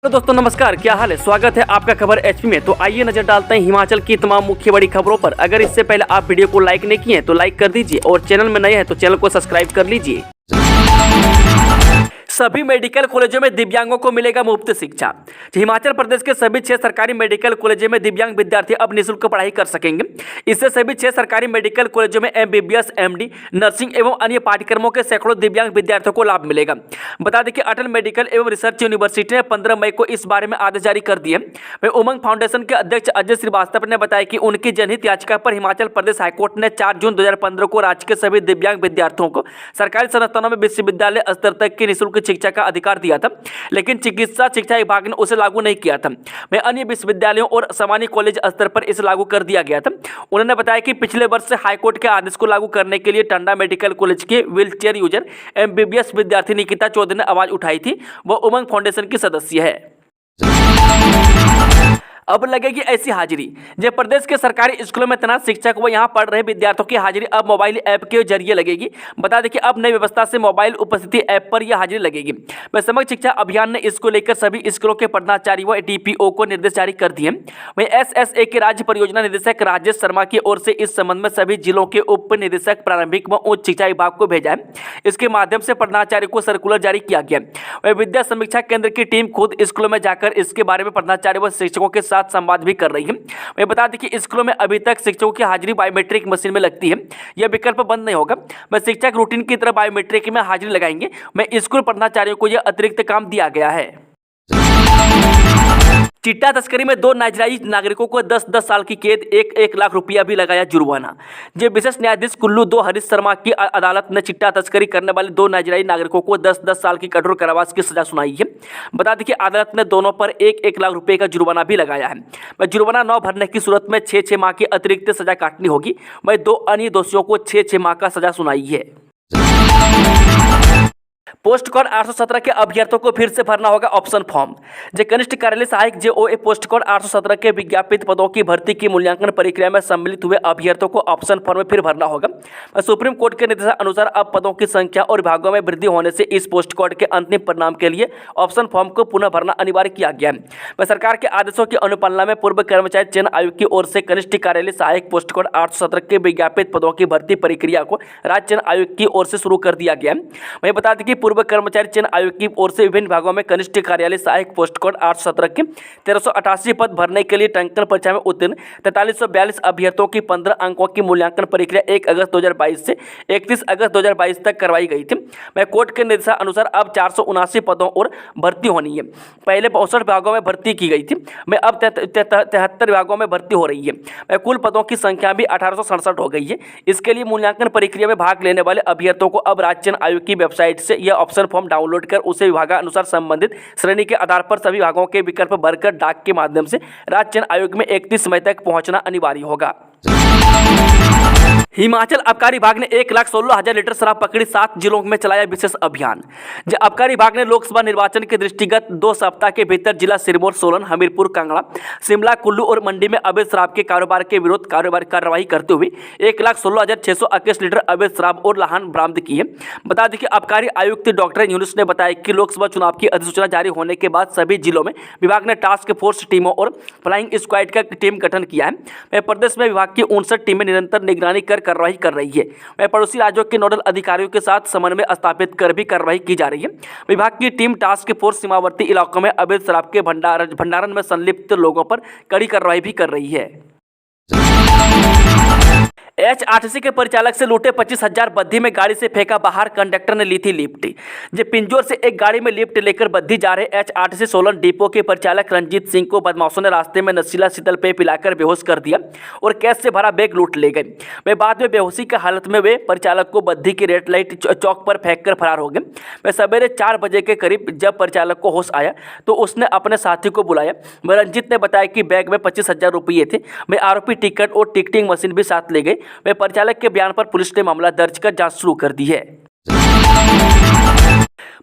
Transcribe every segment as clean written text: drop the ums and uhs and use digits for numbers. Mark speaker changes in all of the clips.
Speaker 1: तो दोस्तों नमस्कार, क्या हाल है। स्वागत है आपका खबर एचपी में। तो आइए नजर डालते हैं हिमाचल की तमाम मुख्य बड़ी खबरों पर। अगर इससे पहले आप वीडियो को लाइक नहीं किए हैं तो लाइक कर दीजिए और चैनल में नए हैं तो चैनल को सब्सक्राइब कर लीजिए। सभी मेडिकल कॉलेजों में दिव्यांगों को मिलेगा मुफ्त शिक्षा। हिमाचल प्रदेश के सभी 6 सरकारी मेडिकल कॉलेजों में दिव्यांग विद्यार्थी अब निःशुल्क पढ़ाई कर सकेंगे। इससे सभी 6 सरकारी मेडिकल कॉलेजों में एमबीबीएस, एमडी, नर्सिंग एवं अन्य पाठ्यक्रमों के सैकड़ों दिव्यांग विद्यार्थियों को लाभ मिलेगा। बता दें कि अटल मेडिकल एवं रिसर्च यूनिवर्सिटी ने 15 मई को इस बारे में आदेश जारी कर दिए। वहीं उमंग फाउंडेशन के अध्यक्ष अजय श्रीवास्तव ने बताया कि उनकी जनहित याचिका पर हिमाचल प्रदेश हाईकोर्ट ने 4 जून 2015 को राज्य के सभी दिव्यांग विद्यार्थियों को सरकारी संस्थानों में विश्वविद्यालय स्तर तक की निःशुल्क शिक्षा का अधिकार दिया था, लेकिन चिकित्सा शिक्षा विभाग ने उसे लागू नहीं किया था। वहीं अन्य विश्वविद्यालयों और सामान्य कॉलेज स्तर पर इसे लागू कर दिया गया था। उन्होंने बताया कि पिछले वर्ष से हाईकोर्ट के आदेश को लागू करने के लिए टांडा मेडिकल कॉलेज के व्हीलचेयर यूजर एमबीबीएस विद्यार्थी निकिता चौधरी ने आवाज उठाई थी। वह उमंग फाउंडेशन की सदस्य है। अब लगेगी ऐसी हाजिरी। जब प्रदेश के सरकारी स्कूलों में तैनात शिक्षक व यहां पढ़ रहे विद्यार्थियों की हाजिरी अब मोबाइल ऐप के जरिए लगेगी। बता दें कि अब नई व्यवस्था से मोबाइल उपस्थिति ऐप पर यह हाजिरी लगेगी। वह समग्र शिक्षा अभियान ने इसको लेकर सभी स्कूलों के प्रधानाचार्य व डीपीओ को निर्देश जारी कर दिए। वहीं एसएसए के राज्य परियोजना निदेशक राजेश शर्मा की ओर से इस संबंध में सभी जिलों के उप निदेशक प्रारंभिक व उच्च शिक्षा विभाग को भेजा है। इसके माध्यम से प्रधानाचार्य को सर्कुलर जारी किया गया। वह विद्या समीक्षा केंद्र की टीम खुद स्कूलों में जाकर इसके बारे में प्रधानाचार्य व शिक्षकों के साथ संवाद भी कर रही है। मैं बता दें कि स्कूलों में अभी तक शिक्षकों की हाजिरी बायोमेट्रिक मशीन में लगती है। यह विकल्प बंद नहीं होगा। मैं शिक्षक रूटीन की तरह बायोमेट्रिक में हाजिरी लगाएंगे। मैं स्कूल प्रधानाचार्यों को यह अतिरिक्त काम दिया गया है। चिट्टा तस्करी में 2 नाइजीरियाई नागरिकों को 10-10 साल की कैद, 1-1 लाख रुपया भी लगाया जुर्माना। जब विशेष न्यायाधीश कुल्लू 2 हरीश शर्मा की अदालत ने चिट्टा तस्करी करने वाले 2 नाइजीरियाई नागरिकों को 10-10 साल की कठोर कारावास की सजा सुनाई है। बता दें कि अदालत ने दोनों पर 1-1 लाख रुपये का जुर्माना भी लगाया है। वह जुर्माना न भरने की सूरत में 6-6 माह की अतिरिक्त सजा काटनी होगी। वही 2 अन्य दोषियों को 6-6 माह का सजा सुनाई है। पोस्ट कोड 817 के अभ्यर्थियों को फिर से भरना होगा ऑप्शन फॉर्म। जो कनिष्ठ कार्यालय सहायक जेओए पोस्ट कोड 817 के विज्ञापित पदों की भर्ती की मूल्यांकन प्रक्रिया में सम्मिलित हुए अभ्यर्थियों को ऑप्शन फॉर्म में फिर भरना होगा। सुप्रीम कोर्ट के निर्देशानुसार अब पदों की संख्या और विभागों में वृद्धि होने से इस पोस्ट कोड के अंतिम परिणाम के लिए ऑप्शन फॉर्म को पुनः भरना अनिवार्य किया गया है। सरकार के आदेशों की अनुपालना में पूर्व कर्मचारी चयन आयोग की ओर से कनिष्ठ कार्यालय सहायक पोस्ट कोड 817 के विज्ञापित पदों की भर्ती प्रक्रिया को राज्य चयन आयोग की ओर से शुरू कर दिया गया है। वहीं बता दें कि पूर्व कर्मचारी चयन आयोग की ओर से विभिन्न विभागों में कनिष्ठ कार्यालय सहायक पोस्ट कोड 817 के 1388 पद भरने के लिए टंकन परीक्षा में उत्तीर्ण 4342 अभ्यर्थियों की 15 अंकों की मूल्यांकन प्रक्रिया 1 अगस्त 2022 से 31 अगस्त 2022 तक करवाई गई थी। वह कोर्ट के निर्देशानुसार अब 479 पदों और भर्ती होनी है। पहले 62 विभागों में भर्ती की गई थी। मैं अब 73 विभागों में भर्ती हो रही है। वह कुल पदों की संख्या भी 1867 हो गई है। इसके लिए मूल्यांकन प्रक्रिया में भाग लेने वाले अभ्यर्थियों को अब राज्य चयन आयोग की वेबसाइट से यह ऑप्शन फॉर्म डाउनलोड कर उसे विभागानुसार संबंधित श्रेणी के आधार पर सभी विभागों के विकल्प भरकर डाक के माध्यम से राज्य चयन आयोग में 31 मई तक पहुंचना अनिवार्य होगा। हिमाचल आबकारी विभाग ने 1,16,000 लीटर शराब पकड़ी। 7 जिलों में चलाया विशेष अभियान। आबकारी विभाग ने लोकसभा निर्वाचन के दृष्टिगत 2 सप्ताह के भीतर जिला सिरमौर, सोलन, हमीरपुर, कांगड़ा, शिमला, कुल्लू और मंडी में अवैध शराब के कारोबार के विरोध कार्रवाई करते हुए 1,16,621 लीटर अवैध शराब और लाहन बरामद की है। बता दें कि आबकारी आयुक्त डॉक्टर यूनुस ने बताया कि लोकसभा चुनाव की अधिसूचना जारी होने के बाद सभी जिलों में विभाग ने टास्क फोर्स टीमों और फ्लाइंग स्क्वाड का टीम गठन किया है। प्रदेश में विभाग की 59 टीमें निरंतर निगरानी कर कार्रवाई कर रही है। वह पड़ोसी राज्यों के नोडल अधिकारियों के साथ समन्वय स्थापित कर भी कार्रवाई की जा रही है। विभाग की टीम टास्क फोर्स सीमावर्ती इलाकों में अवैध शराब के भंडारण में संलिप्त लोगों पर कड़ी कार्रवाई भी कर रही है। एचआरटीसी के परिचालक से लूटे 25,000। बद्दी में गाड़ी से फेंका बाहर, कंडक्टर ने ली थी लिफ्ट। पिंजौर से एक गाड़ी में लिफ्ट लेकर बद्दी जा रहे एचआरटीसी सोलन डिपो के परिचालक रंजीत सिंह को बदमाशों ने रास्ते में नशीला शीतल पेय पिलाकर बेहोश कर दिया और कैश से भरा बैग लूट ले गए। वे बाद में बेहोशी की हालत में वे परिचालक को बद्दी की रेड लाइट चौक पर फेंक कर फरार हो गए। वे सवेरे 4 बजे के करीब जब परिचालक को होश आया तो उसने अपने साथी को बुलाया। रंजीत ने बताया कि बैग में 25,000 रुपये थे। वे आरोपी टिकट और टिकटिंग मशीन भी साथ ले गए। वे परिचालक के बयान पर पुलिस ने मामला दर्ज कर जांच शुरू कर दी है।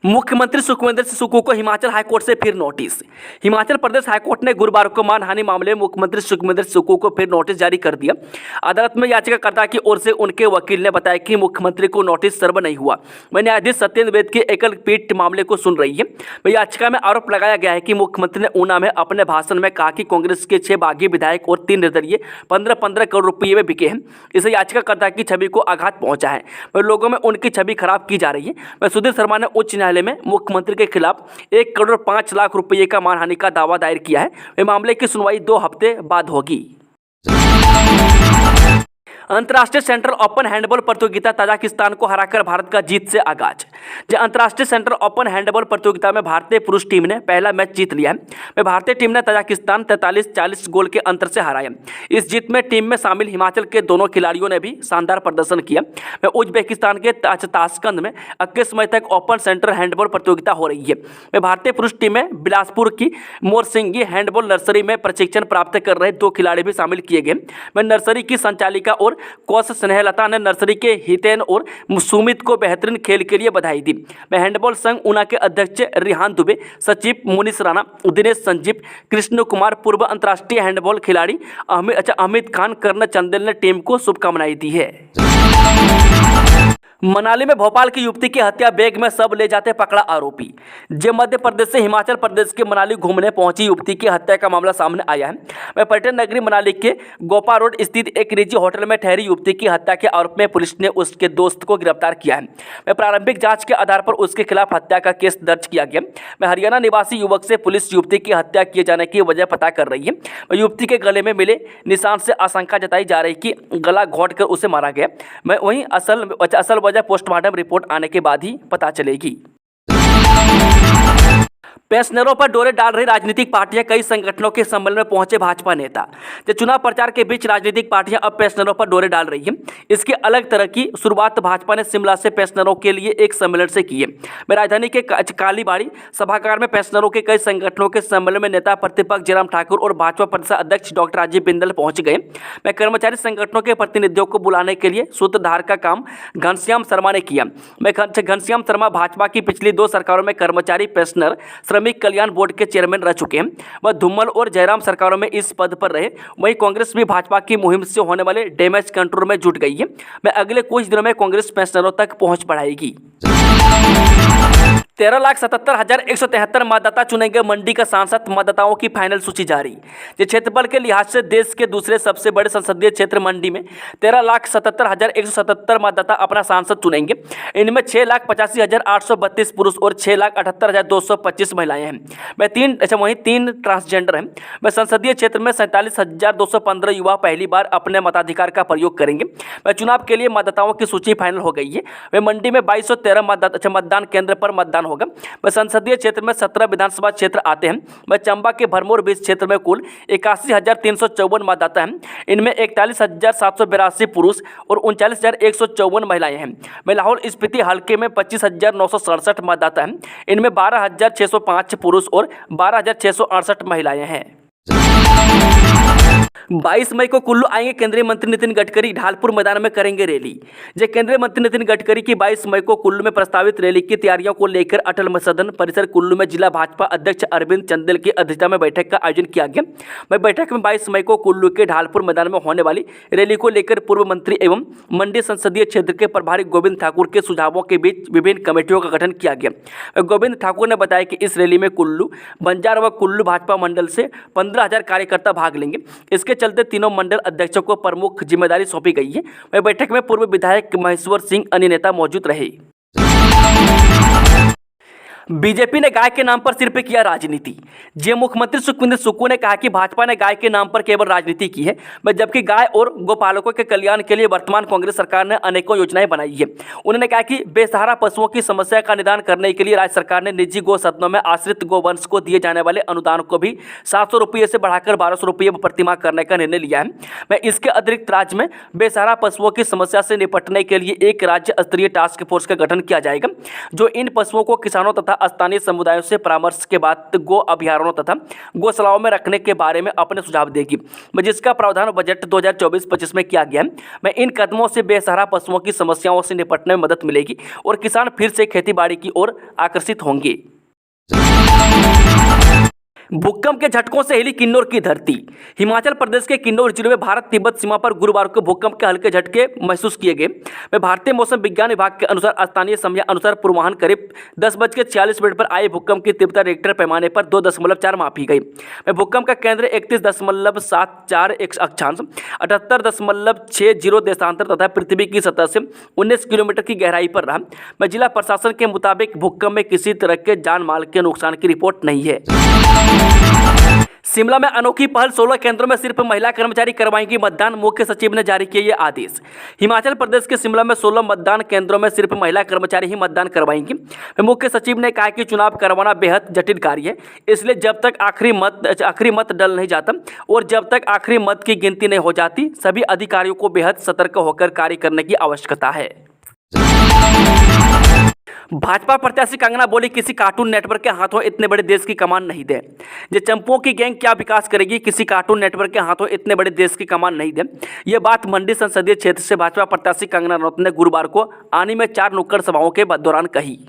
Speaker 1: मुख्यमंत्री सुखविंदर सिंह सुक्खू को हिमाचल हाईकोर्ट से फिर नोटिस। हिमाचल प्रदेश हाईकोर्ट ने गुरुवार को मानहानि मामले में मुख्यमंत्री सुखविंदर सिंह सुक्खू को फिर नोटिस जारी कर दिया। अदालत में याचिकाकर्ता की ओर से उनके वकील ने बताया कि मुख्यमंत्री को नोटिस सर्व नहीं हुआ। वह न्यायाधीश सत्येंद्र वैद की एकल पीठ मामले को सुन रही है। वह याचिका में आरोप लगाया गया है कि मुख्यमंत्री ने ऊना में अपने भाषण में कहा कि कांग्रेस के 6 बागी विधायक और 3 निर्दलीय 15-15 करोड़ रुपये में बिके हैं। इसे याचिकाकर्ता की छवि को आघात पहुंचा है। वह लोगों में उनकी छवि खराब की जा रही है। वह सुधीर शर्मा ने उच्च न्यायालय में मुख्यमंत्री के खिलाफ 1 करोड़ 5 लाख रुपये का मानहानि का दावा दायर किया है। वह मामले की सुनवाई 2 हफ्ते बाद होगी। अंतर्राष्ट्रीय सेंट्रल ओपन हैंडबॉल प्रतियोगिता तजाकिस्तान को हराकर भारत का जीत से आगाज। अंतर्राष्ट्रीय सेंट्रल ओपन हैंडबॉल प्रतियोगिता में भारतीय पुरुष टीम ने पहला मैच जीत लिया है। भारतीय टीम ने तजाकिस्तान 43-40 गोल के अंतर से हराया। इस जीत में टीम में शामिल हिमाचल के दोनों खिलाड़ियों ने भी शानदार प्रदर्शन किया। उज्बेकिस्तान के ताशकंद में 21 मई तक ओपन सेंट्रल हैंडबॉल प्रतियोगिता हो रही है। भारतीय पुरुष टीम में बिलासपुर की मोरसिंगी हैंडबॉल नर्सरी में प्रशिक्षण प्राप्त कर रहे 2 खिलाड़ी भी शामिल किए गए। नर्सरी की संचालिका और कोच स्नेहलता ने नर्सरी के हितेन और सुमित को बेहतरीन खेल के लिए बधाई दी। हैंडबॉल संघ ऊना के अध्यक्ष रिहान दुबे, सचिव मुनीश राणा, दिनेश संजीव, कृष्ण कुमार, पूर्व अंतर्राष्ट्रीय हैंडबॉल खिलाड़ी अमित खान, कर्ण चंदेल ने टीम को शुभकामनाएं दी है। मनाली में भोपाल की युवती की हत्या, बैग में सब ले जाते पकड़ा आरोपी। मध्य प्रदेश से हिमाचल प्रदेश के मनाली घूमने पहुंची युवती की हत्या का मामला सामने आया है। पर्यटन नगरी मनाली के गोपा रोड स्थित एक निजी होटल में ठहरी युवती की हत्या के आरोप में पुलिस ने उसके दोस्त को गिरफ्तार किया है। प्रारंभिक जांच के आधार पर उसके खिलाफ हत्या का केस दर्ज किया गया। हरियाणा निवासी युवक से पुलिस युवती की हत्या किए जाने की वजह पता कर रही है। युवती के गले में मिले निशान से आशंका जताई जा रही कि गला घोंटकर उसे मारा गया। वहीं असल वजह पोस्टमार्टम रिपोर्ट आने के बाद ही पता चलेगी। पेंशनरों पर डोरे डाल रही राजनीतिक पार्टियां, कई संगठनों के सम्मेलन में पहुंचे भाजपा नेता। चुनाव प्रचार के बीच राजनीतिक पार्टियां अब पेंशनरों पर डोरे डाल रही हैं। इसकी अलग तरह की शुरुआत भाजपा ने शिमला से पेंशनरों के लिए एक सम्मेलन से की है। राजधानी के कालीबाड़ी सभागार में पेंशनरों के कई संगठनों के सम्मेलन में नेता प्रतिपक्ष जयराम ठाकुर और भाजपा प्रदेश अध्यक्ष डॉक्टर राजीव बिंदल पहुंच गए। कर्मचारी संगठनों के प्रतिनिधियों को बुलाने के लिए सूत्रधार का काम घनश्याम शर्मा ने किया। घनश्याम शर्मा भाजपा की पिछली 2 सरकारों में कर्मचारी पेंशनर श्रमिक कल्याण बोर्ड के चेयरमैन रह चुके हैं। वह धूमल और जयराम सरकारों में इस पद पर रहे। वहीं कांग्रेस भी भाजपा की मुहिम से होने वाले डैमेज कंट्रोल में जुट गई है। मैं अगले कुछ दिनों में कांग्रेस पेंशनरों तक पहुंच बढ़ाएगी। 13,77,173 मतदाता चुनेंगे मंडी का सांसद, मतदाताओं की फाइनल सूची जारी। क्षेत्रफल के लिहाज से देश के दूसरे सबसे बड़े संसदीय क्षेत्र मंडी में 13,77,177 मतदाता अपना सांसद चुनेंगे। इनमें 6,85,832 पुरुष और 6,78,225 महिलाएं हैं। वहीं 3 ट्रांसजेंडर हैं। वह संसदीय क्षेत्र में 47,215 युवा पहली बार अपने मताधिकार का प्रयोग करेंगे। वह चुनाव के लिए मतदाताओं की सूची फाइनल हो गई है। वह मंडी में 2213 मतदान केंद्र पर मतदान होगा। वह संसदीय क्षेत्र में 17 विधानसभा क्षेत्र आते हैं। वह चंबा के भरमौर बीच क्षेत्र में कुल 81,354 मतदाता हैं। इनमें 41,782 पुरुष और 39,154 महिलाएं हैं। वह लाहौल स्पीति हल्के में 25,967 मतदाता हैं। इनमें 12,605 पुरुष और 12,668 महिलाएं हैं। 22 मई को कुल्लू आएंगे केंद्रीय मंत्री नितिन गडकरी, ढालपुर मैदान में करेंगे रैली। केंद्रीय मंत्री नितिन गडकरी की 22 मई को कुल्लू में प्रस्तावित रैली की तैयारियों को लेकर अटल सदन परिसर कुल्लू में जिला भाजपा अध्यक्ष अरविंद चंदेल की अध्यक्षता में बैठक का आयोजन किया गया। बैठक में 22 मई को कुल्लू के ढालपुर मैदान में होने वाली रैली को लेकर पूर्व मंत्री एवं मंडी संसदीय क्षेत्र के प्रभारी गोविंद ठाकुर के सुझावों के बीच विभिन्न कमेटियों का गठन किया गया। गोविंद ठाकुर ने बताया कि इस रैली में कुल्लू, बंजार व कुल्लू भाजपा मंडल से 15,000 कार्यकर्ता भाग लेंगे। इसके चलते तीनों मंडल अध्यक्षों को प्रमुख जिम्मेदारी सौंपी गई है। वह बैठक में पूर्व विधायक महेश्वर सिंह अन्य नेता मौजूद रहे। बीजेपी ने गाय के नाम पर सिर्फ किया राजनीति। मुख्यमंत्री सुखविंदर सुक्खू ने कहा कि भाजपा ने गाय के नाम पर केवल राजनीति की है, जबकि गाय और गोपालकों के कल्याण के लिए वर्तमान कांग्रेस सरकार ने अनेकों योजनाएं बनाई है। उन्होंने कहा कि बेसहारा पशुओं की समस्या का निदान करने के लिए राज्य सरकार ने निजी गौ सदनों में आश्रित गोवंश को दिए जाने वाले अनुदान को भी 700 रुपये से बढ़ाकर 1200 रुपये प्रतिमाह करने का निर्णय लिया है। इसके अतिरिक्त राज्य में बेसहारा पशुओं की समस्या से निपटने के लिए एक राज्य स्तरीय टास्क फोर्स का गठन किया जाएगा, जो इन पशुओं को किसानों तथा तथा स्थानीय समुदायों से परामर्श के बाद गो अभयारण्यों तथा गौशालाओं में रखने के बारे में अपने सुझाव देगी, जिसका प्रावधान बजट 2024-25 में किया गया है। इन कदमों से बेसहारा पशुओं की समस्याओं से निपटने में मदद मिलेगी और किसान फिर से खेतीबाड़ी की ओर आकर्षित होंगे। भूकंप के झटकों से हिली किन्नौर की धरती। हिमाचल प्रदेश के किन्नौर जिले में भारत तिब्बत सीमा पर गुरुवार को भूकंप के हल्के झटके महसूस किए गए। भारतीय मौसम विज्ञान विभाग के अनुसार स्थानीय समय अनुसार पूर्वाह्न करीब 10:46 पर आए भूकंप की तीव्रता रिक्टर पैमाने पर 2.4 मापी गई। भूकंप का केंद्र 31.74 अक्षांश 78.60 देशांतर तथा पृथ्वी की सतह से 19 किलोमीटर की गहराई पर रहा। जिला प्रशासन के मुताबिक भूकंप में किसी तरह के जान माल के नुकसान की रिपोर्ट नहीं है। शिमला में अनोखी पहल, 16 केंद्रों में सिर्फ महिला कर्मचारी करवाएंगी मतदान, मुख्य सचिव ने जारी किए ये आदेश। हिमाचल प्रदेश के शिमला में 16 मतदान केंद्रों में सिर्फ महिला कर्मचारी ही मतदान करवाएंगी। मुख्य सचिव ने कहा कि चुनाव करवाना बेहद जटिल कार्य है, इसलिए जब तक आखिरी मत डल नहीं जाता और जब तक आखिरी मत की गिनती नहीं हो जाती, सभी अधिकारियों को बेहद सतर्क होकर कार्य करने की आवश्यकता है। भाजपा प्रत्याशी कंगना बोली, किसी कार्टून नेटवर्क के हाथों इतने बड़े देश की कमान नहीं दे। ये चंपुओं की गैंग क्या विकास करेगी, किसी कार्टून नेटवर्क के हाथों इतने बड़े देश की कमान नहीं दे। ये बात मंडी संसदीय क्षेत्र से भाजपा प्रत्याशी कंगना रनौत ने गुरुवार को आनी में 4 नुक्कड़ सभाओं के दौरान कही।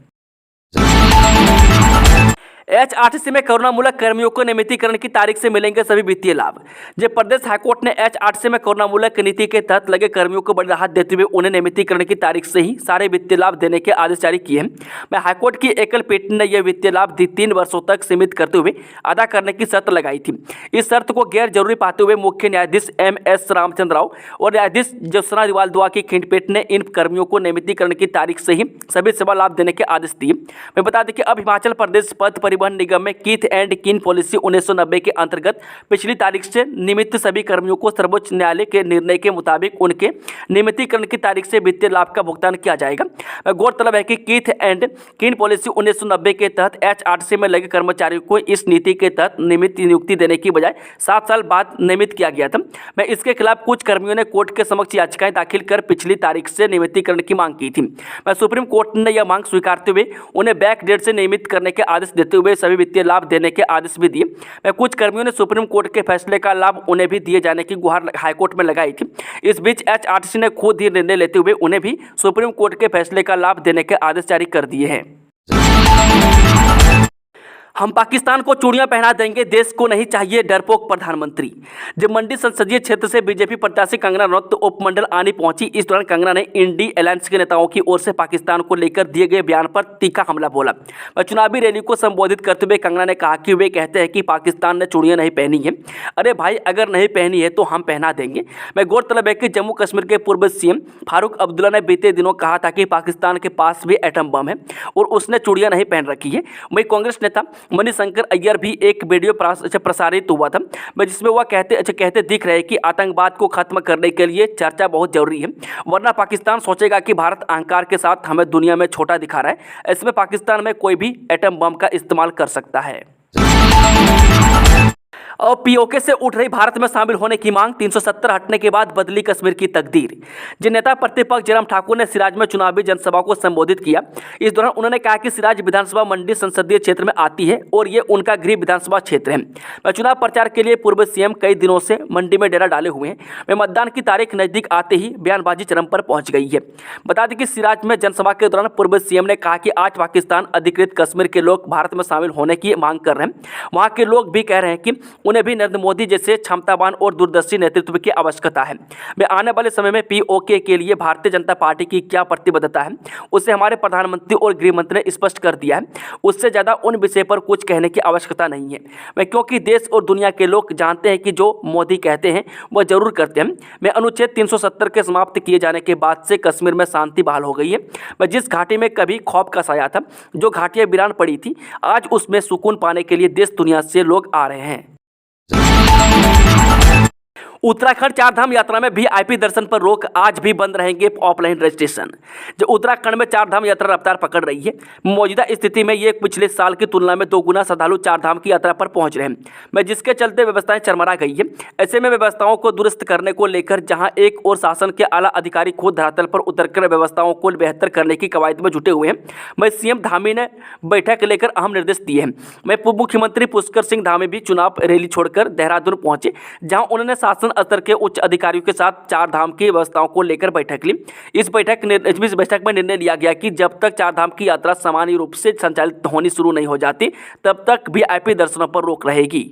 Speaker 1: एचआरटीसी में कोरोनामूलक कर्मियों को नियमितीकरण की तारीख से मिलेंगे सभी वित्तीय लाभ। जब प्रदेश हाईकोर्ट ने एचआरटीसी में कोरोनामूलक नीति के तहत लगे कर्मियों को बड़ी राहत देते हुए उन्हें नियमितीकरण की तारीख से ही सारे वित्तीय लाभ देने के आदेश जारी किए हैं। हाईकोर्ट की एकल पीठ ने यह वित्तीय लाभ 3 वर्षों तक सीमित करते हुए अदा करने की शर्त लगाई थी। इस शर्त को गैर जरूरी पाते हुए मुख्य न्यायाधीश MS रामचंद्र राव और न्यायाधीश ज्योत्सना रिवाल दुआ की खंडपीठ ने इन कर्मियों को नियमितीकरण की तारीख से ही सभी सेवा लाभ देने के आदेश दिए। मैं बता दें कि अब हिमाचल प्रदेश पथ परिवहन निगम में कीथ एंड कीन पॉलिसी 1990 के अंतर्गत पिछली तारीख से नियमित सभी कर्मियों को सर्वोच्च न्यायालय के निर्णय के मुताबिक उनके नियमितीकरण की तारीख से वित्तीय लाभ का भुगतान किया जाएगा। गौरतलब है कि कीथ एंड कीन पॉलिसी 1990 के तहत एचआरटीसी में लगे कर्मचारियों को इस नीति के तहत नियमित नियुक्ति देने की बजाय 7 साल बाद नियमित किया गया था। इसके खिलाफ कुछ कर्मियों ने कोर्ट के समक्ष याचिकाएं दाखिल कर पिछली तारीख से नियमितीकरण की मांग की थी। सुप्रीम कोर्ट ने यह मांग स्वीकारते हुए उन्हें बैक डेट से नियमित करने के आदेश देते हुए सभी वित्तीय लाभ देने के आदेश भी दिए। कुछ कर्मियों ने सुप्रीम कोर्ट के फैसले का लाभ उन्हें भी दिए जाने की गुहार हाईकोर्ट में लगाई थी। इस बीच एचआरटीसी ने खुद ही निर्णय लेते हुए उन्हें भी सुप्रीम कोर्ट के फैसले का लाभ देने के आदेश जारी कर दिए हैं। हम पाकिस्तान को चूड़ियां पहना देंगे, देश को नहीं चाहिए डरपोक प्रधानमंत्री। जब मंडी संसदीय क्षेत्र से बीजेपी प्रत्याशी कंगना रनौत उपमंडल आनी पहुंची, इस दौरान कंगना ने इंडी अलायंस के नेताओं की ओर से पाकिस्तान को लेकर दिए गए बयान पर तीखा हमला बोला। चुनावी रैली को संबोधित करते हुए कंगना ने कहा कि वे कहते हैं कि पाकिस्तान ने चूड़ियां नहीं पहनी है। अरे भाई, अगर नहीं पहनी है तो हम पहना देंगे। गौरतलब है कि जम्मू कश्मीर के पूर्व सीएम फारूक अब्दुल्ला ने बीते दिनों कहा था कि पाकिस्तान के पास भी एटम बम है और उसने चूड़ियां नहीं पहन रखी है। वहीं कांग्रेस नेता मणिशंकर अय्यर भी एक वीडियो प्रसारित हुआ था जिसमें वह कहते दिख रहे कि आतंकवाद को खत्म करने के लिए चर्चा बहुत जरूरी है, वरना पाकिस्तान सोचेगा कि भारत अहंकार के साथ हमें दुनिया में छोटा दिखा रहा है। इसमें पाकिस्तान में कोई भी एटम बम का इस्तेमाल कर सकता है। और पीओके से उठ रही भारत में शामिल होने की मांग, 370 हटने के बाद बदली कश्मीर की तकदीर। जिन नेता प्रतिपक्ष जयराम ठाकुर ने सिराज में चुनावी जनसभा को संबोधित किया, इस दौरान उन्होंने कहा कि सिराज विधानसभा मंडी संसदीय क्षेत्र में आती है और ये उनका गृह विधानसभा क्षेत्र है। चुनाव प्रचार के लिए पूर्व सीएम कई दिनों से मंडी में डेरा डाले हुए हैं। मतदान की तारीख नजदीक आते ही बयानबाजी चरम पर पहुंच गई है। बता दें कि सिराज में जनसभा के दौरान पूर्व सीएम ने कहा कि आज पाकिस्तान अधिकृत कश्मीर के लोग भारत में शामिल होने की मांग कर रहे हैं। वहाँ के लोग भी कह रहे हैं कि उन्हें भी नरेंद्र मोदी जैसे क्षमतावान और दूरदर्शी नेतृत्व की आवश्यकता है। वे आने वाले समय में पीओके के लिए भारतीय जनता पार्टी की क्या प्रतिबद्धता है, उसे हमारे प्रधानमंत्री और गृह मंत्री ने स्पष्ट कर दिया है। उससे ज्यादा उन विषय पर कुछ कहने की आवश्यकता नहीं है, क्योंकि देश और दुनिया के लोग जानते हैं कि जो मोदी कहते हैं वह जरूर करते हैं। मैं अनुच्छेद 370 के समाप्त किए जाने के बाद से कश्मीर में शांति बहाल हो गई है। जिस घाटी में कभी खौफ का साया था, जो घाटियां वीरान पड़ी थी, आज उसमें सुकून पाने के लिए देश दुनिया से लोग आ रहे हैं। उत्तराखंड चारधाम यात्रा में वीआईपी दर्शन पर रोक, आज भी बंद रहेंगे ऑफलाइन रजिस्ट्रेशन। जो उत्तराखंड में चारधाम यात्रा रफ्तार पकड़ रही है, मौजूदा स्थिति में ये पिछले साल की तुलना में 2 गुना श्रद्धालु चारधाम की यात्रा पर पहुंच रहे हैं, जिसके चलते व्यवस्थाएं चरमरा गई है। ऐसे में व्यवस्थाओं को दुरुस्त करने को लेकर जहां एक और शासन के आला अधिकारी खुद धरातल पर उतरकर व्यवस्थाओं को बेहतर करने की कवायद में जुटे हुए हैं, सीएम धामी ने बैठक लेकर अहम निर्देश दिए हैं। उप मुख्यमंत्री पुष्कर सिंह धामी भी चुनाव रैली छोड़कर देहरादून पहुंचे, जहां उन्होंने शासन स्तर के उच्च अधिकारियों के साथ चारधाम की व्यवस्थाओं को लेकर बैठक ली। इस बैठक में निर्णय लिया गया कि जब तक चारधाम की यात्रा सामान्य रूप से संचालित होनी शुरू नहीं हो जाती, तब तक वीआईपी दर्शनों पर रोक रहेगी।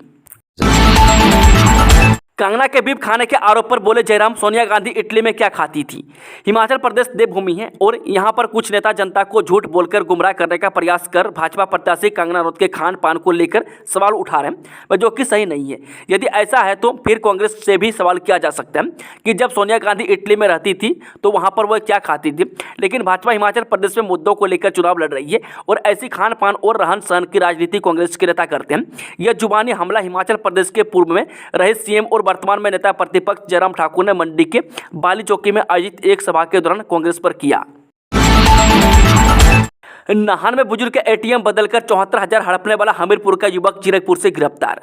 Speaker 1: कंगना के बीफ खाने के आरोप पर बोले जयराम, सोनिया गांधी इटली में क्या खाती थी। हिमाचल प्रदेश देवभूमि है और यहां पर कुछ नेता जनता को झूठ बोलकर गुमराह करने का प्रयास कर भाजपा प्रत्याशी कंगना रनौत के खान पान को लेकर सवाल उठा रहे हैं, जो कि सही नहीं है। यदि ऐसा है तो फिर कांग्रेस से भी सवाल किया जा सकता है कि जब सोनिया गांधी इटली में रहती थी तो वहां पर वह क्या खाती थी। लेकिन भाजपा हिमाचल प्रदेश में मुद्दों को लेकर चुनाव लड़ रही है और ऐसी खान पान और रहन सहन की राजनीति कांग्रेस के नेता करते हैं। यह जुबानी हमला हिमाचल प्रदेश के पूर्व में रहे सीएम और वर्तमान में नेता प्रतिपक्ष जयराम ठाकुर ने मंडी के बाली चौकी में आयोजित एक सभा के दौरान कांग्रेस पर किया। नाहन में बुजुर्ग के एटीएम बदलकर 74,000 हड़पने वाला हमीरपुर का युवक जीरकपुर से गिरफ्तार।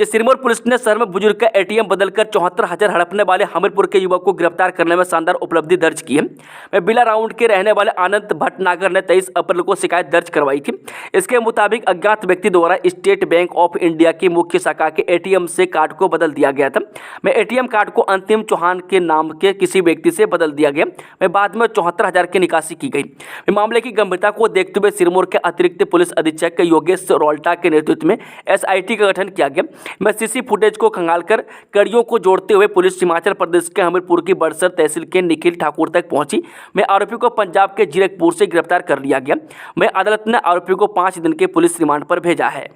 Speaker 1: सिरमौर पुलिस ने शहर में बुजुर्ग का एटीएम बदलकर 74,000 हड़पने वाले हमीरपुर के युवक को गिरफ्तार करने में शानदार उपलब्धि दर्ज की है। बिला राउंड के रहने वाले आनंद भटनागर ने 23 अप्रैल को शिकायत दर्ज करवाई थी। इसके मुताबिक अज्ञात व्यक्ति द्वारा स्टेट बैंक ऑफ इंडिया की मुख्य शाखा के एटीएम से कार्ड को बदल दिया गया था। एटीएम कार्ड को अंतिम चौहान के नाम के किसी व्यक्ति से बदल दिया गया। बाद में 74,000 की निकासी की गई। मामले की गंभीरता को देखते हुए सिरमौर के अतिरिक्त पुलिस अधीक्षक योगेश रोल्टा के नेतृत्व में एसआईटी का गठन किया गया। सीसी फुटेज को खंगालकर कड़ियों को जोड़ते हुए पुलिस हिमाचल प्रदेश के हमीरपुर की बड़सर तहसील के निखिल ठाकुर तक पहुंची। आरोपी को पंजाब के जीरकपुर से गिरफ्तार कर लिया गया। अदालत ने आरोपी को 5 दिन के पुलिस रिमांड पर भेजा है।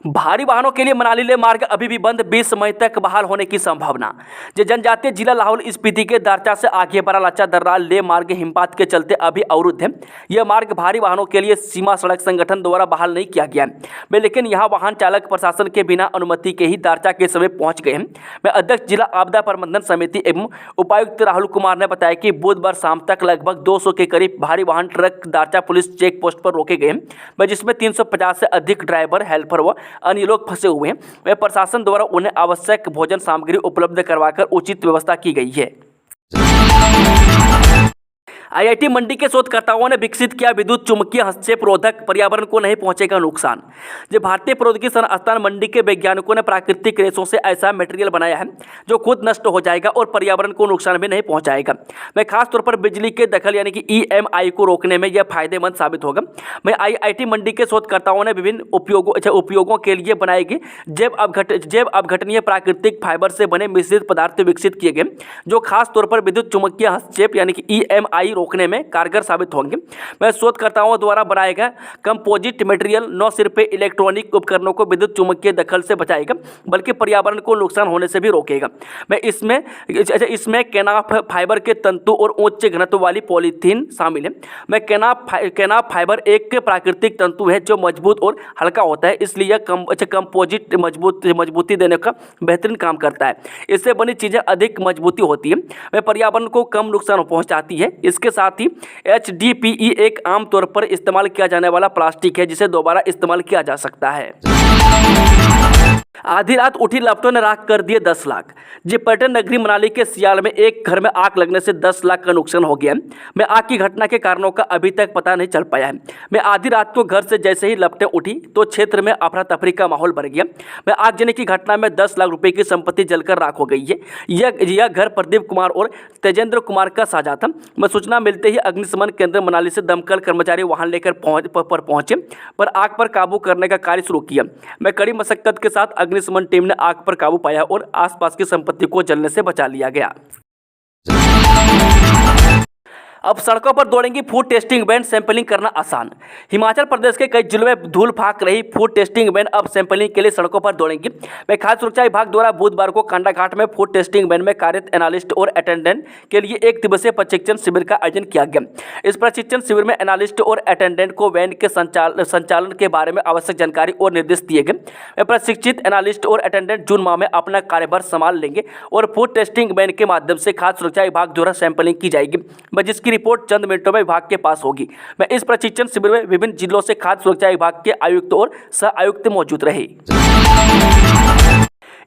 Speaker 1: भारी वाहनों के लिए मनाली लेह मार्ग अभी भी बंद, 20 मई तक बहाल होने की संभावना। जनजातीय जिला लाहौल स्पीति के दारचा से आगे बरालाचा दर्रा लेह मार्ग हिमपात के चलते अभी अवरुद्ध है। यह मार्ग भारी वाहनों के लिए सीमा सड़क संगठन द्वारा बहाल नहीं किया गया है, लेकिन यहाँ वाहन चालक प्रशासन के बिना अनुमति के ही दारचा के समय पहुँच गए हैं। अध्यक्ष जिला आपदा प्रबंधन समिति एवं उपायुक्त राहुल कुमार ने बताया कि बुधवार शाम तक लगभग 200 के करीब भारी वाहन truck Darcha police check post पर रोके गए हैं, जिसमें 350 से अधिक ड्राइवर, हेल्पर व अन्य लोग फंसे हुए हैं। प्रशासन द्वारा उन्हें आवश्यक भोजन सामग्री उपलब्ध करवाकर उचित व्यवस्था की गई है। आईआईटी मंडी के शोधकर्ताओं ने विकसित किया विद्युत चुम्बकीय हस्तक्षेप रोधक, पर्यावरण को नहीं पहुंचेगा नुकसान। भारतीय प्रौद्योगिकी संस्थान मंडी के वैज्ञानिकों ने प्राकृतिक रेशों से ऐसा मटेरियल बनाया है जो खुद नष्ट हो जाएगा और पर्यावरण को नुकसान भी नहीं पहुंचाएगा। खासतौर पर बिजली के दखल यानी कि ईएमआई को रोकने में यह फायदेमंद साबित होगा। आईआईटी मंडी के शोधकर्ताओं ने विभिन्न उपयोगों के लिए बनाएगी जैव अपघटनीय प्राकृतिक फाइबर से बने मिश्रित पदार्थ विकसित किए गए, जो खासतौर पर विद्युत चुम्बकीय हस्तक्षेप यानी कि ईएमआई रोकने में कारगर साबित होंगे। शोधकर्ताओं द्वारा बनाया गया कंपोजिट मटेरियल न सिर्फ इलेक्ट्रॉनिक उपकरणों को विद्युत चुम्बकीय दखल से बचाएगा, बल्कि पर्यावरण को नुकसान होने से भी रोकेगा। इसमें केनाफ फाइबर के तंतु और उच्च घनत्व वाली पॉलीथीन शामिल है। केनाफ फाइबर एक प्राकृतिक तंतु है जो मजबूत और हल्का होता है, इसलिए यह कंपोजिट मजबूती देने का बेहतरीन काम करता है। इससे बनी चीजें अधिक मजबूती होती है, पर्यावरण को कम नुकसान पहुंचाती है। इसके साथ ही HDPE एक आम तौर पर इस्तेमाल किया जाने वाला प्लास्टिक है जिसे दोबारा इस्तेमाल किया जा सकता है। आधी रात उठी लपटों ने राख कर दिए 10 लाख। पर्यटन नगरी मनाली के सियाल में एक घर में आग लगने से 10 लाख का नुकसान हो गया है। आग की घटना के कारणों का अभी तक पता नहीं चल पाया है। आधी रात को घर से जैसे ही लपटें उठी तो क्षेत्र में अफरा तफरी का माहौल बढ़ गया। आगजनी की घटना में 10 लाख रुपए की संपत्ति जलकर राख हो गई है। यह घर प्रदीप कुमार और तेजेंद्र कुमार का साझा था। सूचना मिलते ही अग्निशमन केंद्र मनाली से दमकल कर्मचारी वाहन लेकर पहुंचे पर आग पर काबू करने का कार्य शुरू किया। कड़ी मशक्कत के साथ अग्निशमन टीम ने आग पर काबू पाया और आसपास की संपत्ति को जलने से बचा लिया गया। अब सड़कों पर दौड़ेंगी फूड टेस्टिंग वैन, सैंपलिंग करना आसान। हिमाचल प्रदेश के कई जिलों में धूल फाक रही फूड टेस्टिंग वैन अब सैंपलिंग के लिए सड़कों पर दौड़ेंगी। खाद्य सुरक्षा विभाग द्वारा बुधवार को कांडाघाट में फूड टेस्टिंग वैन में कार्यरत एनालिस्ट और अटेंडेंट के लिए 1 दिवसीय प्रशिक्षण शिविर का आयोजन किया गया। इस प्रशिक्षण शिविर में एनालिस्ट और अटेंडेंट को वैन के संचालन के बारे में आवश्यक जानकारी और निर्देश दिए गए। प्रशिक्षित एनालिस्ट और अटेंडेंट जून माह में अपना कार्यभार संभाल लेंगे और फूड टेस्टिंग वैन के माध्यम से खाद्य सुरक्षा विभाग द्वारा सैंपलिंग की जाएगी, जिसकी रिपोर्ट चंद मिनटों में विभाग के पास होगी। इस प्रशिक्षण शिविर में विभिन्न जिलों से खाद्य सुरक्षा विभाग के आयुक्त और सह आयुक्त मौजूद रहे।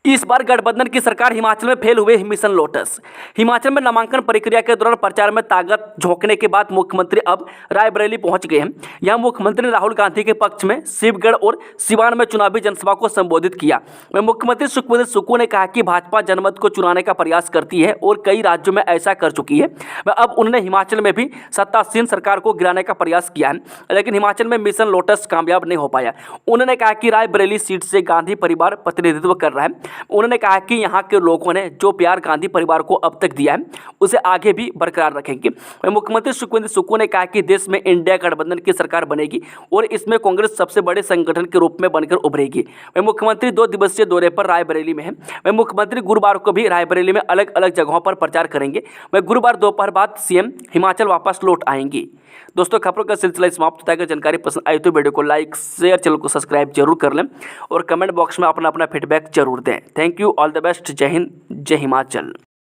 Speaker 1: इस बार गठबंधन की सरकार हिमाचल में फेल हुए मिशन लोटस। हिमाचल में नामांकन प्रक्रिया के दौरान प्रचार में ताकत झोंकने के बाद मुख्यमंत्री अब रायबरेली पहुंच गए हैं। यहां मुख्यमंत्री ने राहुल गांधी के पक्ष में शिवगढ़ और सिवान में चुनावी जनसभा को संबोधित किया। मुख्यमंत्री सुखविंदर सुक्खू ने कहा कि भाजपा जनमत को चुराने का प्रयास करती है और कई राज्यों में ऐसा कर चुकी है। अब उन्होंने हिमाचल में भी सत्तासीन सरकार को गिराने का प्रयास किया है, लेकिन हिमाचल में मिशन लोटस कामयाब नहीं हो पाया। उन्होंने कहा कि रायबरेली सीट से गांधी परिवार प्रतिनिधित्व कर रहा है। उन्होंने कहा कि यहां के लोगों ने जो प्यार गांधी परिवार को अब तक दिया है उसे आगे भी बरकरार रखेंगे। मुख्यमंत्री सुखविंदर सुक्खू ने कहा कि देश में इंडिया गठबंधन की सरकार बनेगी और इसमें कांग्रेस सबसे बड़े संगठन के रूप में बनकर उभरेगी। मुख्यमंत्री 2 दिवसीय दौरे पर रायबरेली में है। मुख्यमंत्री गुरुवार को भी रायबरेली में अलग अलग जगहों पर प्रचार करेंगे। गुरुवार दोपहर बाद सीएम हिमाचल वापस लौट आएंगे। दोस्तों, खबरों का सिलसिला समाप्त होता है। अगर जानकारी पसंद आई तो वीडियो को लाइक, शेयर, चैनल को सब्सक्राइब जरूर कर लें और कमेंट बॉक्स में अपना फीडबैक जरूर दें। Thank you, all the best. जय हिंद, जय हिमाचल।